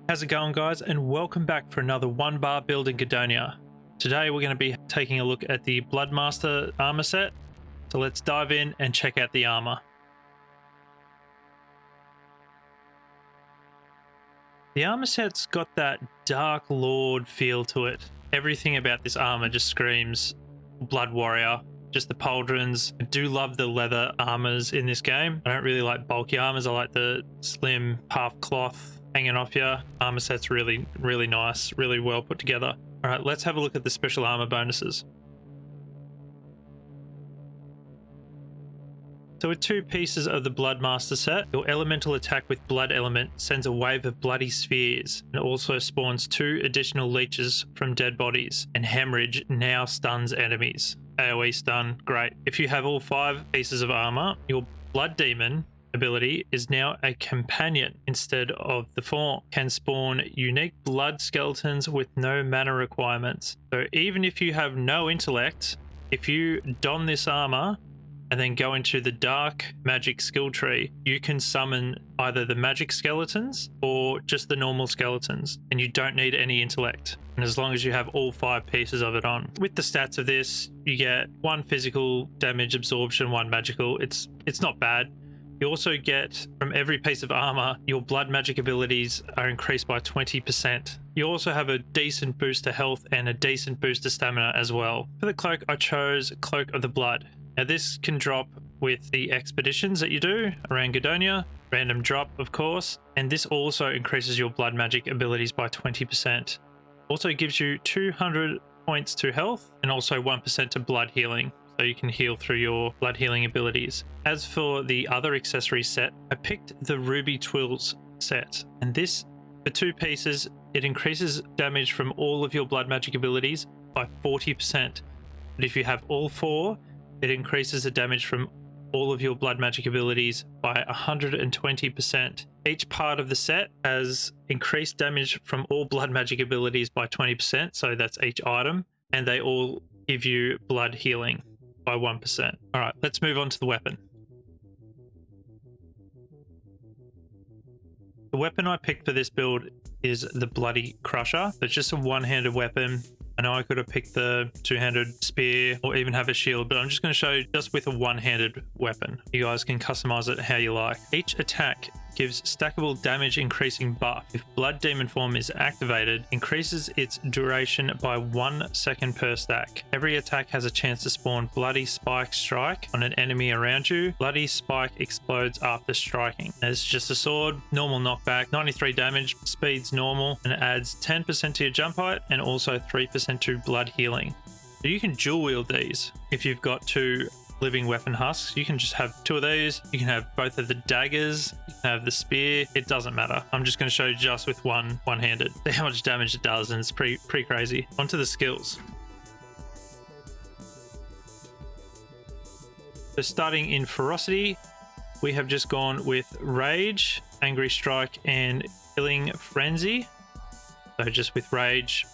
How's it going, guys, and welcome back for another one bar build in Gedonia. Today we're going to be taking a look at the Bloodmaster armor set, so let's dive in and check out the armor. The armor set's got that Dark Lord feel to it. Everything about this armor just screams Blood Warrior. Just the pauldrons. I do love the leather armors in this game. I don't really like bulky armors. I like the slim half cloth hanging off you. Armor set's really nice, really well put together. All right, let's have a look at the special armor bonuses. So with two pieces of the Bloodmaster set, your elemental attack with blood element sends a wave of bloody spheres and also spawns 2 additional leeches from dead bodies, and hemorrhage now stuns enemies. AoE stun, great. If you have all 5 pieces of armor, your blood demon ability is now a companion instead of the form. Can spawn unique blood skeletons with no mana requirements. So even if you have no intellect, if you don this armor and then go into the dark magic skill tree, you can summon either the magic skeletons or just the normal skeletons, and you don't need any intellect. And as long as you have all 5 pieces of it on. With the stats of this, you get 1 physical damage absorption, 1 magical. It's not bad. You also get, from every piece of armor, your blood magic abilities are increased by 20%. You also have a decent boost to health and a decent boost to stamina as well. For the cloak, I chose Cloak of the Blood. Now this can drop with the expeditions that you do around Gedonia, random drop of course, and this also increases your blood magic abilities by 20%. Also gives you 200 points to health and also 1% to blood healing, so you can heal through your blood healing abilities. As for the other accessory set, I picked the Ruby Twills set, and this, for 2 pieces, it increases damage from all of your blood magic abilities by 40%. But if you have all 4, it increases the damage from all of your blood magic abilities by 120%. Each part of the set has increased damage from all blood magic abilities by 20%, so that's each item, and they all give you blood healing by 1%. All right, let's move on to the weapon. The weapon I picked for this build is the Bloody Crusher. It's just a one-handed weapon. I know I could have picked the 2-handed spear or even have a shield, but I'm just going to show you just with a one-handed weapon. You guys can customize it how you like. Each attack gives stackable damage increasing buff. If Blood Demon form is activated, increases its duration by 1 second per stack. Every attack has a chance to spawn Bloody Spike Strike on an enemy around you. Bloody Spike explodes after striking. Now, it's just a sword, normal knockback, 93 damage, speed's normal, and it adds 10% to your jump height and also 3% to blood healing. So you can dual wield these if you've got 2 living weapon husks. You can just have 2 of these. You can have both of the daggers. You can have the spear. It doesn't matter. I'm just going to show you just with one-handed. See how much damage it does, and it's pretty crazy. Onto the skills. So starting in ferocity, we have just gone with rage, angry strike, and killing frenzy. So just with rage,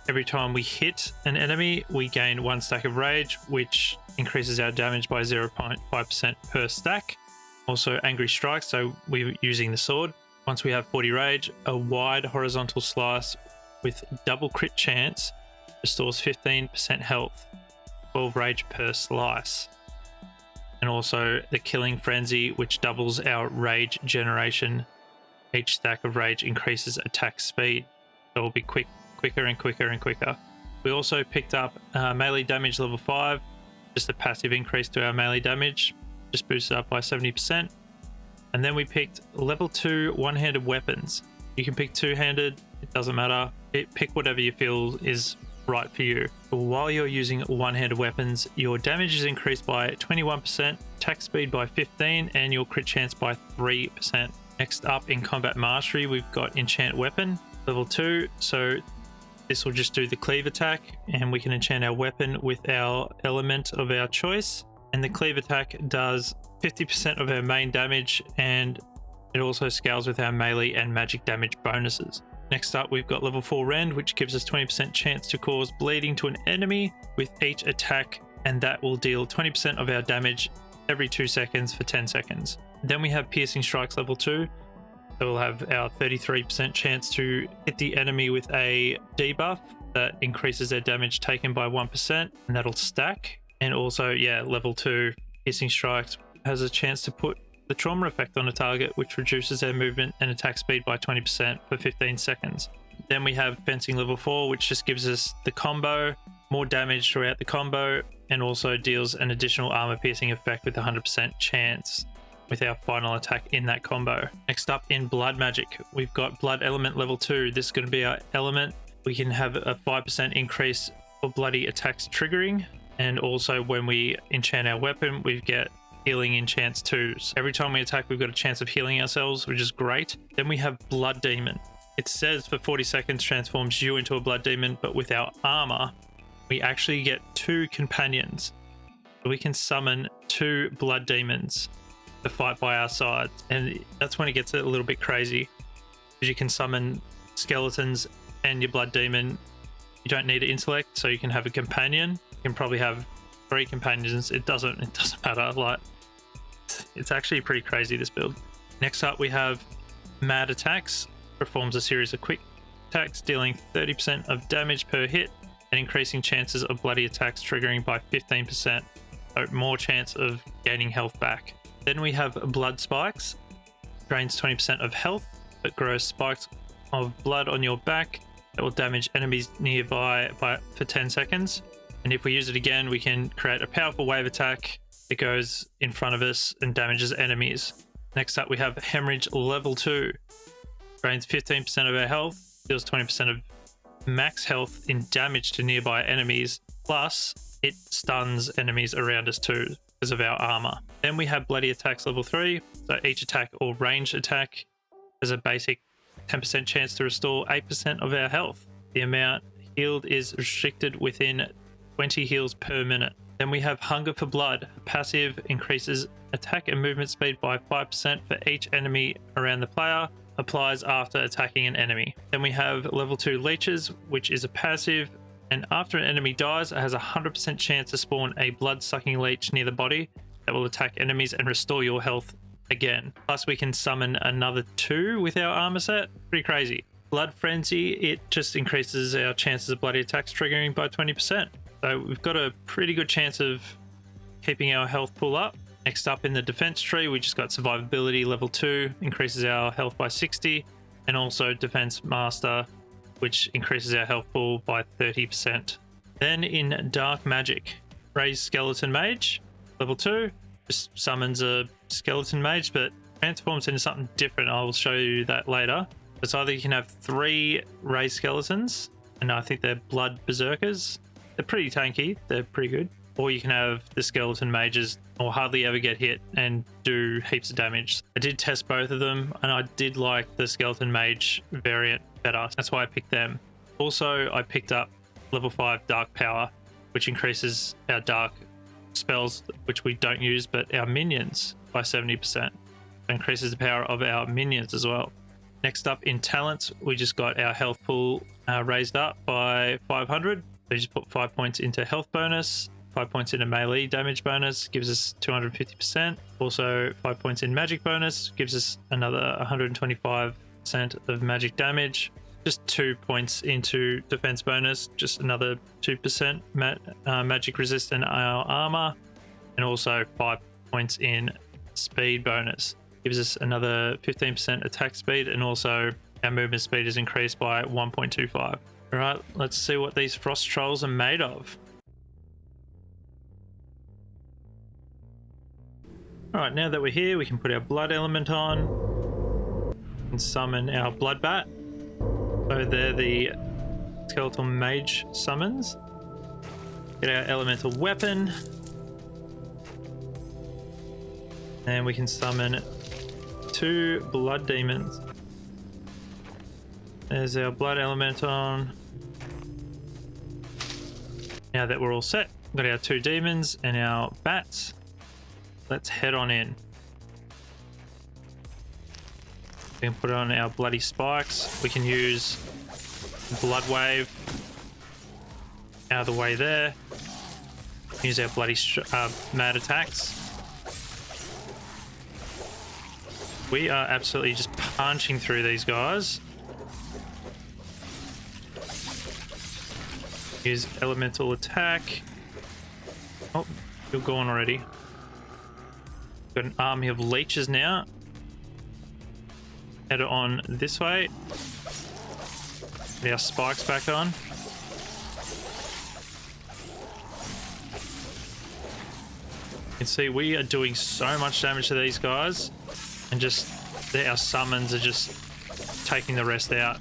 every time we hit an enemy, we gain 1 stack of rage, which increases our damage by 0.5% per stack. Also angry strike, so we're using the sword. Once we have 40 rage, a wide horizontal slice with double crit chance restores 15% health, 12 rage per slice. And also the killing frenzy, which doubles our rage generation. Each stack of rage increases attack speed, so it'll be quicker and quicker and quicker. We also picked up melee damage level 5, just a passive increase to our melee damage, just boosted up by 70%. And then we picked level 2 one-handed weapons. You can pick 2-handed, it doesn't matter. Pick whatever you feel is right for you. But while you're using one-handed weapons, your damage is increased by 21%, attack speed by 15%, and your crit chance by 3%. Next up in combat mastery, we've got enchant weapon level 2. So this will just do the cleave attack, and we can enchant our weapon with our element of our choice. And the cleave attack does 50% of our main damage, and it also scales with our melee and magic damage bonuses. Next up, we've got level 4 rend, which gives us 20% chance to cause bleeding to an enemy with each attack, and that will deal 20% of our damage every 2 seconds for 10 seconds. Then we have piercing strikes level 2. So we'll have our 33% chance to hit the enemy with a debuff that increases their damage taken by 1%, and that'll stack. And also, yeah, level 2 piercing strikes has a chance to put the trauma effect on a target, which reduces their movement and attack speed by 20% for 15 seconds. Then we have fencing level 4, which just gives us the combo, more damage throughout the combo, and also deals an additional armor piercing effect with 100% chance with our final attack in that combo. Next up in blood magic, we've got blood element level 2. This is going to be our element. We can have a 5% increase for bloody attacks triggering, and also when we enchant our weapon, we get healing enchants too. So every time we attack, we've got a chance of healing ourselves, which is great. Then we have blood demon. It says for 40 seconds transforms you into a blood demon, but with our armor, we actually get 2 companions. So we can summon 2 blood demons to fight by our side, and that's when it gets a little bit crazy, because you can summon skeletons and your blood demon. You don't need an intellect, so you can have a companion. You can probably have 3 companions. It doesn't matter. Like, it's actually pretty crazy, this build. Next up, we have mad attacks. Performs a series of quick attacks, dealing 30% of damage per hit and increasing chances of bloody attacks triggering by 15%, so more chance of gaining health back. Then we have blood spikes. Drains 20% of health, but grows spikes of blood on your back that will damage enemies nearby for 10 seconds. And if we use it again, we can create a powerful wave attack that goes in front of us and damages enemies. Next up, we have hemorrhage level 2. Drains 15% of our health, deals 20% of max health in damage to nearby enemies, plus it stuns enemies around us too because of our armor. Then we have bloody attacks level 3. So each attack or ranged attack has a basic 10% chance to restore 8% of our health. The amount healed is restricted within 20 heals per minute. Then we have hunger for blood. Passive increases attack and movement speed by 5% for each enemy around the player. Applies after attacking an enemy. Then we have level 2 leeches, which is a passive, and after an enemy dies, it has a 100% chance to spawn a blood-sucking leech near the body that will attack enemies and restore your health again. Plus we can summon another 2 with our armor set. Pretty crazy. Blood frenzy, it just increases our chances of bloody attacks triggering by 20%. So we've got a pretty good chance of keeping our health pool up. Next up in the defense tree, we just got survivability level 2, increases our health by 60, and also defense master, which increases our health pool by 30%. Then in dark magic, raised skeleton mage level 2, just summons a skeleton mage, but transforms into something different. I'll show you that later. It's either you can have 3 raised skeletons, and I think they're blood berserkers. They're pretty tanky, they're pretty good. Or you can have the skeleton mages or hardly ever get hit and do heaps of damage. I did test both of them, and I did like the skeleton mage variant better. That's why I picked them. Also, I picked up level 5 dark power, which increases our dark spells, which we don't use, but our minions by 70%. It increases the power of our minions as well. Next up in talents, we just got our health pool raised up by 500. So you just put 5 points into health bonus, 5 points in a melee damage bonus, gives us 250%. Also 5 points in magic bonus, gives us another 125% of magic damage. Just 2 points into defense bonus, just another 2% magic resist and our armor. And also 5 points in speed bonus. Gives us another 15% attack speed, and also our movement speed is increased by 1.25. All right, let's see what these frost trolls are made of. All right, now that we're here, we can put our blood element on and summon our blood bat. So they're the skeletal mage summons. Get our elemental weapon. And we can summon 2 blood demons. There's our blood element on. Now that we're all set, we've got our 2 demons and our bats. Let's head on in. We can put on our bloody spikes. We can use blood wave out of the way there. Use our bloody mad attacks. We are absolutely just punching through these guys. Use elemental attack. Oh, you're gone already. Got an army of leeches now. Head on this way. Get our spikes back on. You can see we are doing so much damage to these guys, and just our summons are just taking the rest out.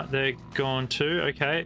They're gone too. Okay.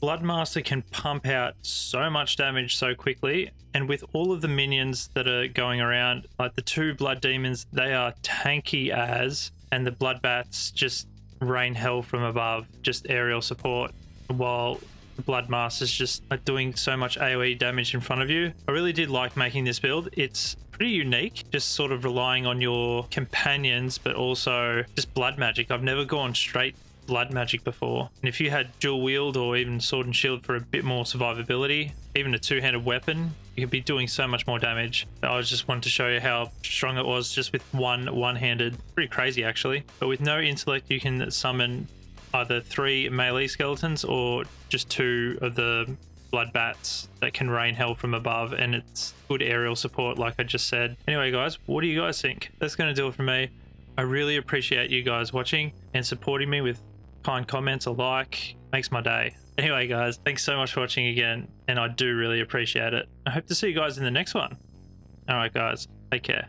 Bloodmaster can pump out so much damage so quickly, and with all of the minions that are going around, like the 2 blood demons, they are tanky as, and the blood bats just rain hell from above, just aerial support, while the Bloodmaster's just doing so much AoE damage in front of you. I really did like making this build. It's pretty unique, just sort of relying on your companions, but also just blood magic. I've never gone straight blood magic before. And if you had dual wield or even sword and shield for a bit more survivability, even a 2-handed weapon, you could be doing so much more damage. I was just wanted to show you how strong it was just with one-handed. Pretty crazy actually. But with no intellect, you can summon either 3 melee skeletons or just 2 of the blood bats that can rain hell from above, and it's good aerial support like I just said. Anyway guys, what do you guys think? That's going to do it for me. I really appreciate you guys watching and supporting me with kind comments, a like, makes my day. Anyway guys, thanks so much for watching again, and I do really appreciate it. I hope to see you guys in the next one. Alright guys, take care.